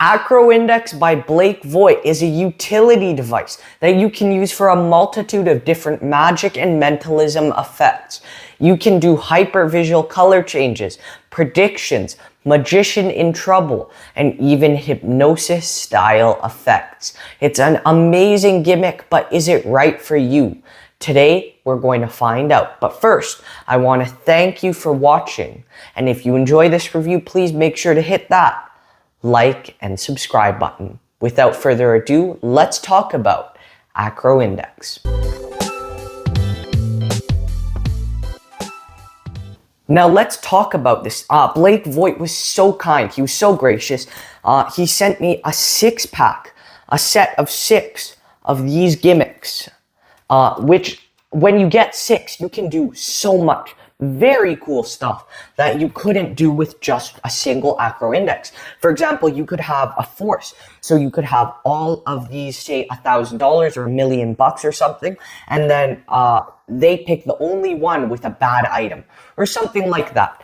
Acroindex by Blake Vogt is a utility device that you can use for a multitude of different magic and mentalism effects. You can do hypervisual color changes, predictions, magician in trouble, and even hypnosis style effects. It's an amazing gimmick, but is it right for you? Today, we're going to find out. But first, I want to thank you for watching. And if you enjoy this review, please make sure to hit that like and subscribe button. Without further ado, let's talk about Acro Index. Now let's talk about this. Blake Vogt was so kind. He was so gracious. He sent me a 6-pack, a set of 6 of these gimmicks, which when you get 6, you can do so much very cool stuff that you couldn't do with just a single Acro Index. For example, you could have a force. So you could have all of these, say $1,000 or $1 million or something, and then they pick the only one with a bad item or something like that.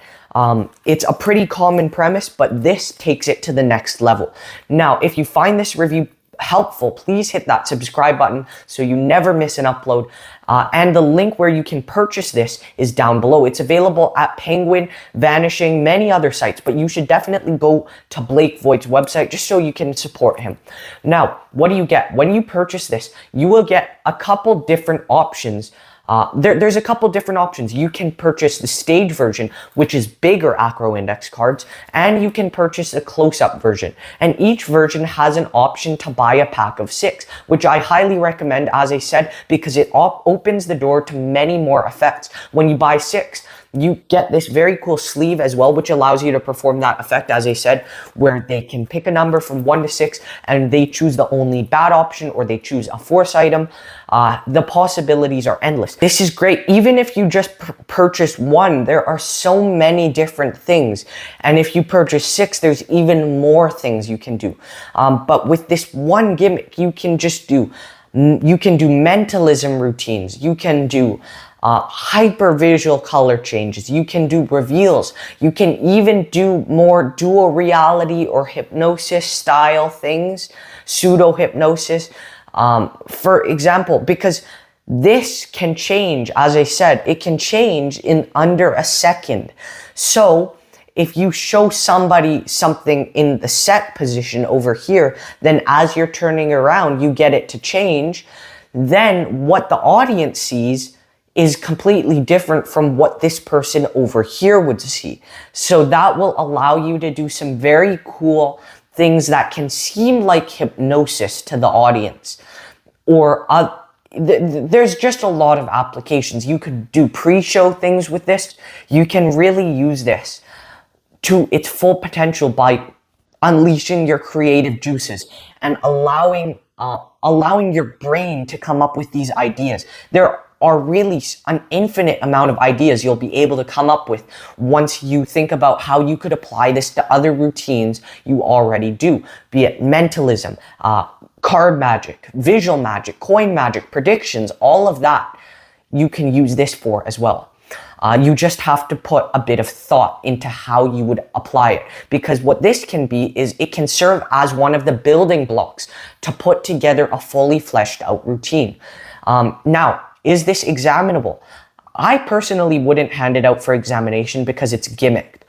It's a pretty common premise, but this takes it to the next level. Now, if you find this review helpful, please hit that subscribe button so you never miss an upload. And the link where you can purchase this is down below. It's available at Penguin, Vanishing, many other sites, but you should definitely go to Blake Vogt's website just so you can support him. Now, what do you get? When you purchase this, you will get a couple different options. There's a couple different options. You can purchase the stage version, which is bigger Acro Index cards, and you can purchase a close-up version. And each version has an option to buy a pack of 6, which I highly recommend, as I said, because it opens the door to many more effects. When you buy 6, you get this very cool sleeve as well, which allows you to perform that effect, as I said, where they can pick a number from 1 to 6 and they choose the only bad option or they choose a force item. The possibilities are endless. This is great. Even if you just purchase 1, there are so many different things. And if you purchase 6, there's even more things you can do. But with this one gimmick, you can do mentalism routines. You can do hypervisual color changes. You can do reveals. You can even do more dual reality or hypnosis style things, pseudo hypnosis. For example, because this can change, as I said, it can change in under a second. So if you show somebody something in the set position over here, then as you're turning around, you get it to change. Then what the audience sees is completely different from what this person over here would see. So that will allow you to do some very cool things that can seem like hypnosis to the audience. Or there's just a lot of applications. You could do pre-show things with this. You can really use this to its full potential by unleashing your creative juices and allowing your brain to come up with these ideas. There are really an infinite amount of ideas you'll be able to come up with once you think about how you could apply this to other routines you already do, be it mentalism, card magic, visual magic, coin magic, predictions, all of that you can use this for as well. You just have to put a bit of thought into how you would apply it, because what this can be is it can serve as one of the building blocks to put together a fully fleshed out routine. Now, is this examinable? I personally wouldn't hand it out for examination because it's gimmicked.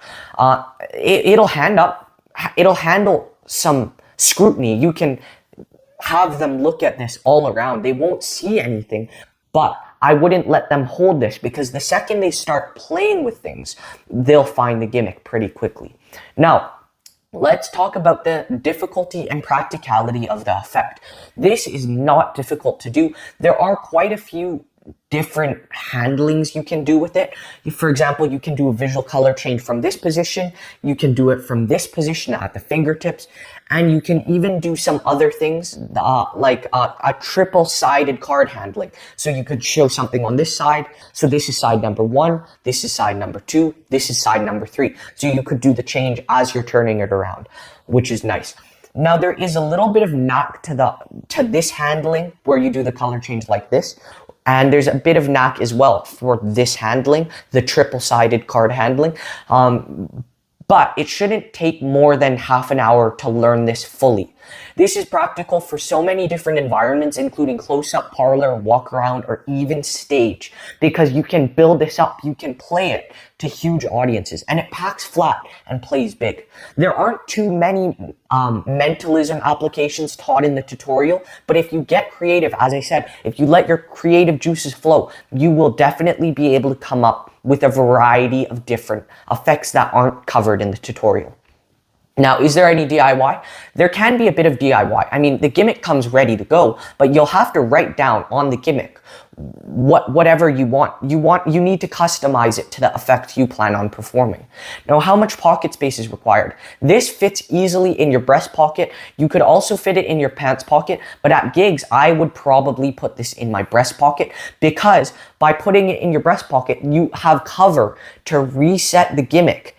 It'll handle some scrutiny. You can have them look at this all around. They won't see anything, but I wouldn't let them hold this, because the second they start playing with things, they'll find the gimmick pretty quickly. Now, let's talk about the difficulty and practicality of the effect. This is not difficult to do. There are quite a few different handlings you can do with it. For example, you can do a visual color change from this position. You can do it from this position at the fingertips. And you can even do some other things like a triple-sided card handling. So you could show something on this side. So this is side number 1. This is side number 2. This is side number 3. So you could do the change as you're turning it around, which is nice. Now there is a little bit of knack to this handling where you do the color change like this. And there's a bit of knack as well for this handling, the triple-sided card handling. but it shouldn't take more than half an hour to learn this fully. This is practical for so many different environments, including close-up, parlor, walk around, or even stage, because you can build this up, you can play it to huge audiences, and it packs flat and plays big. There aren't too many mentalism applications taught in the tutorial, but if you get creative, as I said, if you let your creative juices flow, you will definitely be able to come up with a variety of different effects that aren't covered in the tutorial. Now, is there any DIY? There can be a bit of DIY. I mean, the gimmick comes ready to go, but you'll have to write down on the gimmick whatever you want. You need to customize it to the effect you plan on performing. Now, how much pocket space is required? This fits easily in your breast pocket. You could also fit it in your pants pocket, but at gigs, I would probably put this in my breast pocket, because by putting it in your breast pocket, you have cover to reset the gimmick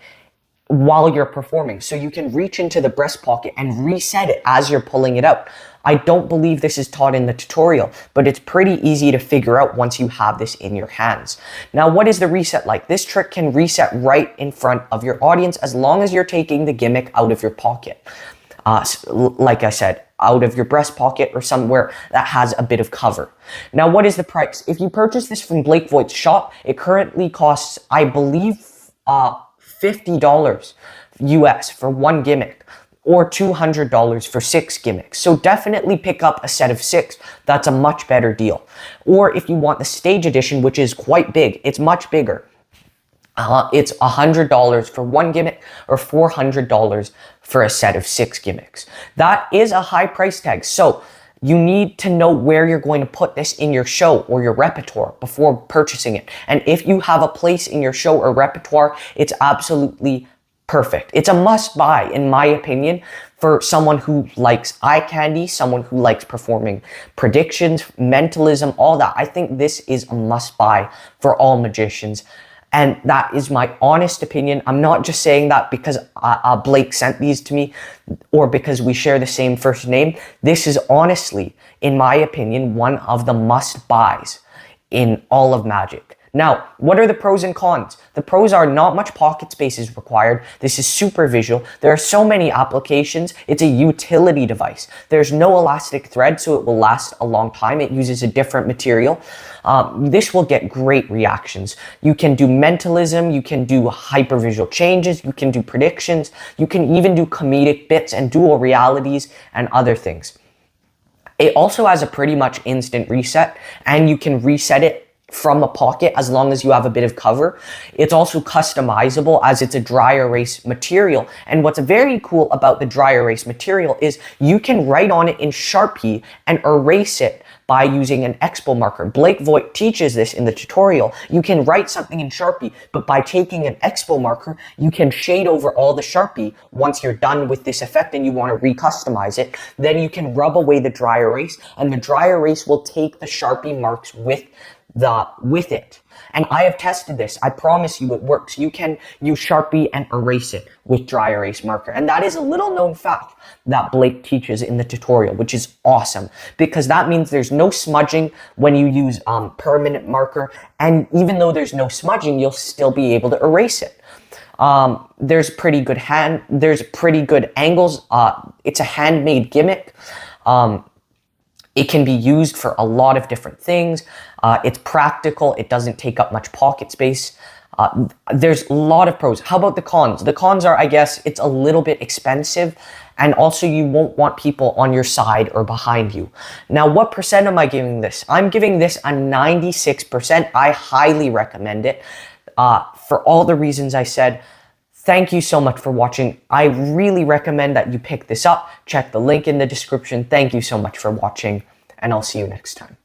while you're performing. So you can reach into the breast pocket and reset it as you're pulling it out. I don't believe this is taught in the tutorial, but it's pretty easy to figure out once you have this in your hands. Now, what is the reset like? This trick can reset right in front of your audience as long as you're taking the gimmick out of your pocket. Like I said, out of your breast pocket or somewhere that has a bit of cover. Now, what is the price? If you purchase this from Blake Vogt's shop, it currently costs, I believe, $50 US for one gimmick, or $200 for 6 gimmicks. So definitely pick up a set of 6. That's a much better deal. Or if you want the stage edition, which is quite big, it's much bigger. It's $100 for one gimmick, or $400 for a set of 6 gimmicks. That is a high price tag. So you need to know where you're going to put this in your show or your repertoire before purchasing it. And if you have a place in your show or repertoire, it's absolutely perfect. It's a must buy, in my opinion, for someone who likes eye candy, someone who likes performing predictions, mentalism, all that. I think this is a must buy for all magicians. And that is my honest opinion. I'm not just saying that because Blake sent these to me or because we share the same first name. This is honestly, in my opinion, one of the must-buys in all of magic. Now, what are the pros and cons? The pros are not much pocket space is required. This is super visual. There are so many applications. It's a utility device. There's no elastic thread, so it will last a long time. It uses a different material. This will get great reactions. You can do mentalism. You can do hypervisual changes. You can do predictions. You can even do comedic bits and dual realities and other things. It also has a pretty much instant reset, and you can reset it from a pocket as long as you have a bit of cover. It's also customizable as it's a dry erase material. And what's very cool about the dry erase material is you can write on it in Sharpie and erase it by using an expo marker. Blake Vogt teaches this in the tutorial. You can write something in Sharpie, but by taking an expo marker, you can shade over all the Sharpie once you're done with this effect and you want to recustomize it. Then you can rub away the dry erase, and the dry erase will take the Sharpie marks with it. And I have tested this. I promise you it works. You can use Sharpie and erase it with dry erase marker. And that is a little known fact that Blake teaches in the tutorial, which is awesome because that means there's no smudging when you use permanent marker. And even though there's no smudging, you'll still be able to erase it. There's pretty good angles. It's a handmade gimmick. It can be used for a lot of different things. It's practical. It doesn't take up much pocket space. There's a lot of pros. How about the cons? The cons are, I guess, it's a little bit expensive, and also you won't want people on your side or behind you. Now, what percent am I giving this? I'm giving this a 96%. I highly recommend it for all the reasons I said. Thank you so much for watching. I really recommend that you pick this up. Check the link in the description. Thank you so much for watching, and I'll see you next time.